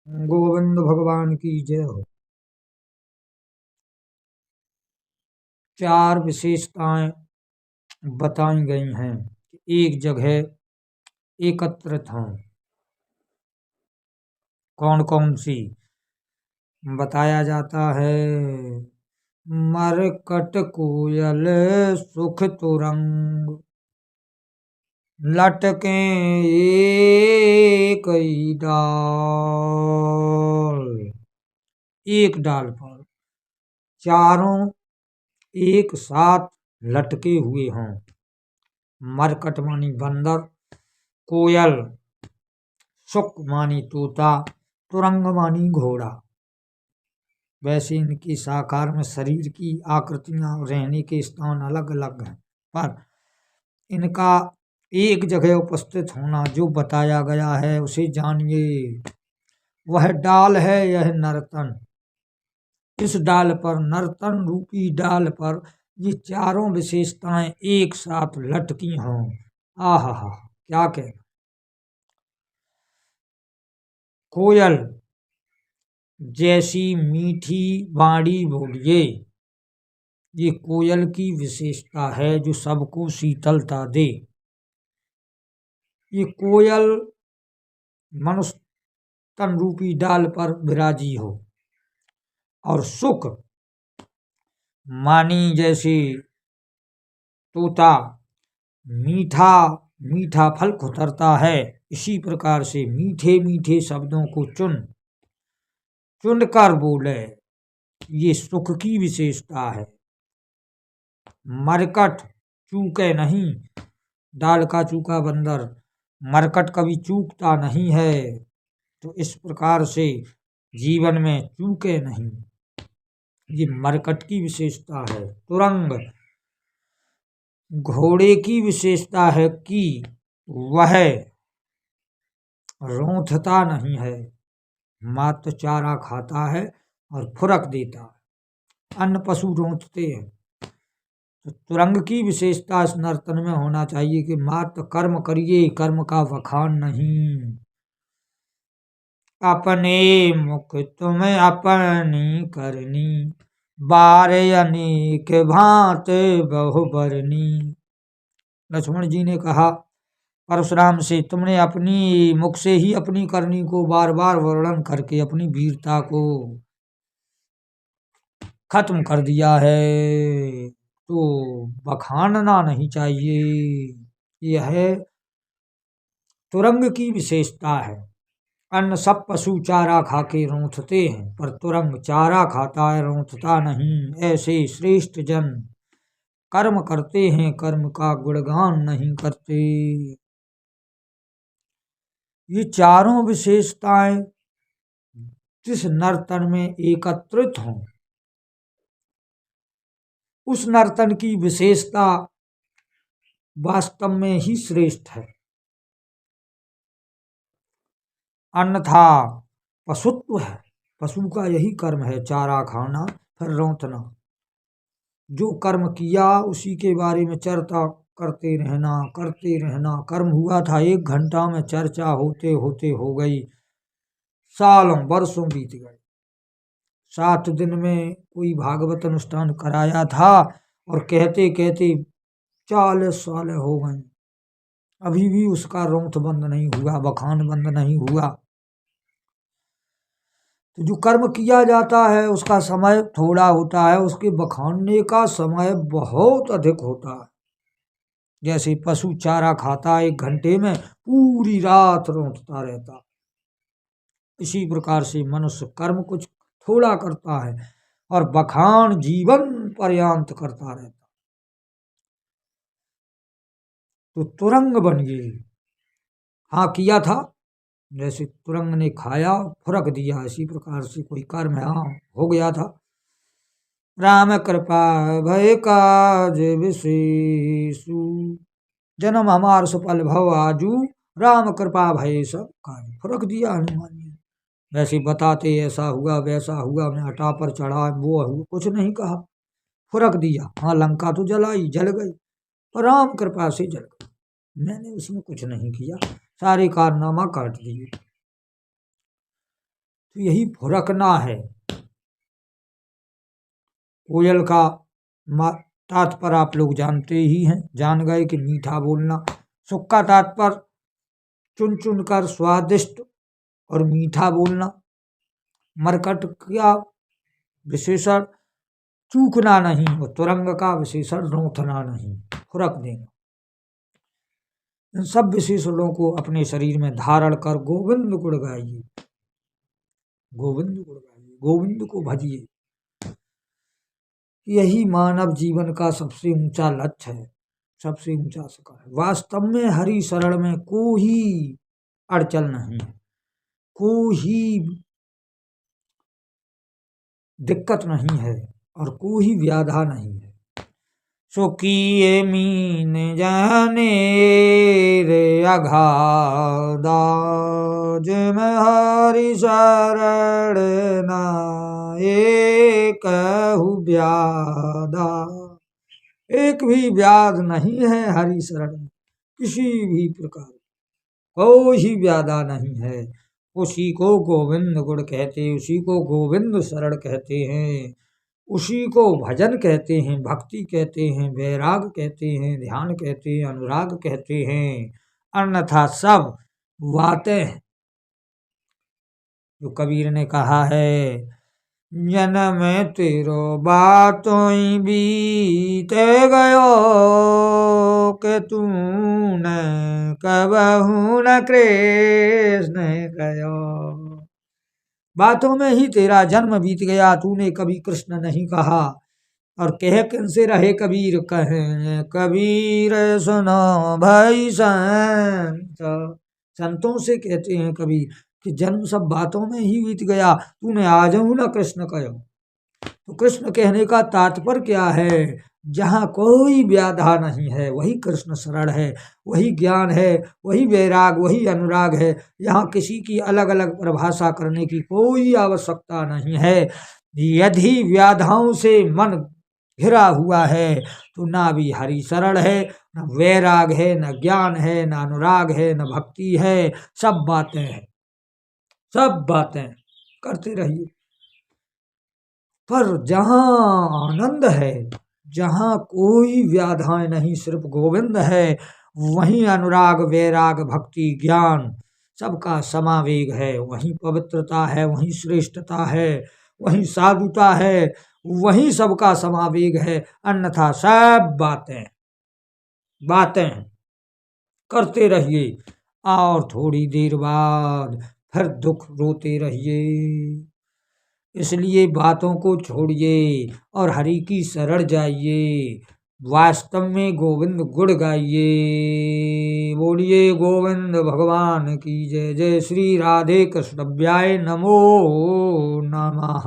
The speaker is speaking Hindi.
गोविंद भगवान की जय हो। चार विशेषताएं बताई गई हैं कि एक जगह एकत्रित हों। कौन कौन सी बताया जाता है? मरकट कोयल सुख तुरंग लटके एक ही डाल। एक डाल पर चारों एक साथ लटके हुए हों। मरकट मानी बंदर, कोयल सुक मानी तोता, तुरंग मानी घोड़ा। वैसे इनकी साकार में शरीर की आकृतियां रहने के स्थान अलग अलग हैं, पर इनका एक जगह उपस्थित होना जो बताया गया है उसे जानिए। वह डाल है यह नर्तन। इस डाल पर, नर्तन रूपी डाल पर ये चारों विशेषताएं एक साथ लटकी हों। आहा हा, क्या कहना। कोयल जैसी मीठी बाणी बोलिए, ये कोयल की विशेषता है जो सबको शीतलता दे। ये कोयल मनुष्य तन रूपी डाल पर विराजी हो। और सुख मानी जैसे तोता मीठा मीठा फल कुतरता है, इसी प्रकार से मीठे मीठे शब्दों को चुन चुन कर बोले, ये सुख की विशेषता है। मरकट चूके नहीं, डाल का चूका बंदर मरकट कभी चूकता नहीं है। तो इस प्रकार से जीवन में चूके नहीं, ये मरकट की विशेषता है। तुरंग घोड़े की विशेषता है कि वह रोंथता नहीं है, मात्र चारा खाता है और फुरक देता है। अन्य पशु रोंथते हैं। तो तुरंग की विशेषता इस नर्तन में होना चाहिए कि मात्र कर्म करिए, कर्म का वखान नहीं। अपने मुख तुम्हें अपनी करनी, बारे अनेक भांत बहुबरनी। लक्ष्मण जी ने कहा परशुराम से, तुमने अपनी मुख से ही अपनी करनी को बार बार वर्णन करके अपनी वीरता को खत्म कर दिया है, तो बखानना नहीं चाहिए। यह तुरंग की विशेषता है। अन्य सब पशु चारा खा के रोंथते हैं, पर तुरंग चारा खाता है, रोंथता नहीं। ऐसे श्रेष्ठ जन कर्म करते हैं, कर्म का गुणगान नहीं करते। ये चारों विशेषताएं जिस नर्तन में एकत्रित हों, उस नर्तन की विशेषता वास्तव में ही श्रेष्ठ है। अन्यथा पशुत्व है। पशु का यही कर्म है, चारा खाना फिर रोंतना। जो कर्म किया उसी के बारे में चर्चा करते रहना, करते रहना। कर्म हुआ था 1 घंटा में, चर्चा होते होते हो गई सालों वर्षों बीत गए। 7 दिन में कोई भागवत अनुष्ठान कराया था और कहते कहते 40 साल हो गए, अभी भी उसका रोंथ बंद नहीं हुआ, बखान बंद नहीं हुआ। तो जो कर्म किया जाता है उसका समय थोड़ा होता है, उसके बखानने का समय बहुत अधिक होता है। जैसे पशु चारा खाता 1 घंटे में, पूरी रात रोंथता रहता। इसी प्रकार से मनुष्य कर्म कुछ थोड़ा करता है और बखान जीवन पर्यंत करता रहता। तो तुरंग बनिए। हाँ, किया था, जैसे तुरंग ने खाया फुरक दिया, इसी प्रकार से कोई कर्म है, हाँ हो गया था। राम कृपा भय काज विशेषु, जन्म हमार सफल भव आजू, राम कृपा भय सब काज। फुरक दिया हनुमान जी। वैसे बताते ऐसा हुआ वैसा हुआ, मैं हटा पर चढ़ा, वो हुआ, कुछ नहीं कहा, फुरक दिया। हाँ, लंका तो जलाई, जल गई, और राम कृपा से जल गई। मैंने उसमें कुछ नहीं किया, सारे कारनामा काट दिए। तो यही फुरकना है। कोयल का तात्पर्य आप लोग जानते ही हैं, जान गए कि मीठा बोलना। सुख का तात्पर्य चुन चुन कर स्वादिष्ट और मीठा बोलना। मरकट का विशेषण चूकना नहीं और तुरंग का विशेषण रोंथना नहीं, फुरक देना। इन सब विशेषणों को अपने शरीर में धारण कर गोविंद गुण गाइए, गोविंद गुण गाइए, गोविंद को भजिए। यही मानव जीवन का सबसे ऊंचा लक्ष्य है, सबसे ऊंचा शिखर है। वास्तव में हरि शरण में कोई अड़चन नहीं है, कोई दिक्कत नहीं है और कोई व्याधा नहीं है। सो किए मीन जाने रे अघादा, जिम हरि शरण एक व्याधा। एक भी व्याध नहीं है हरि शरण में, किसी भी प्रकार कोई व्याधा नहीं है। उसी को गोविंद गुण कहते, उसी को गोविंद शरण कहते हैं, उसी को भजन कहते हैं, भक्ति कहते हैं, वैराग कहते हैं, ध्यान कहते हैं, अनुराग कहते हैं। अन्यथा सब बातें हैं। जो कबीर ने कहा है, जन्म तेरो बातों बीते गयो, के तूने कबहू न कृष्ण कहो। बातों में ही तेरा जन्म बीत गया, तूने कभी कृष्ण नहीं कहा। और कह किनसे रहे कबीर, कहे कबीर सुनो भाई संत। संतों से कहते हैं कबीर कि जन्म सब बातों में ही बीत गया, तूने आजऊ न कृष्ण कहो। तो कृष्ण कहने का तात्पर्य क्या है? जहाँ कोई व्याधा नहीं है वही कृष्ण शरण है, वही ज्ञान है, वही वैराग, वही अनुराग है। यहाँ किसी की अलग अलग परिभाषा करने की कोई आवश्यकता नहीं है। यदि व्याधाओं से मन घिरा हुआ है तो ना भी हरि शरण है, न वैराग है, न ज्ञान है, न अनुराग है, न भक्ति है। सब बातें हैं, सब बातें करते रहिए। पर जहाँ आनंद है, जहाँ कोई व्याधाएं नहीं, सिर्फ गोविंद है, वहीं अनुराग, वैराग, भक्ति, ज्ञान सबका समावेग है। वहीं पवित्रता है, वहीं श्रेष्ठता है, वहीं साधुता है, वहीं सबका समावेग है। अन्यथा सब बातें बातें करते रहिए और थोड़ी देर बाद फिर दुख रोते रहिए। इसलिए बातों को छोड़िए और हरि की शरण जाइए। वास्तव में गोविंद गुण गाइए। बोलिए गोविंद भगवान की जय। जय श्री राधे कृष्ण व्याय नमो नमः।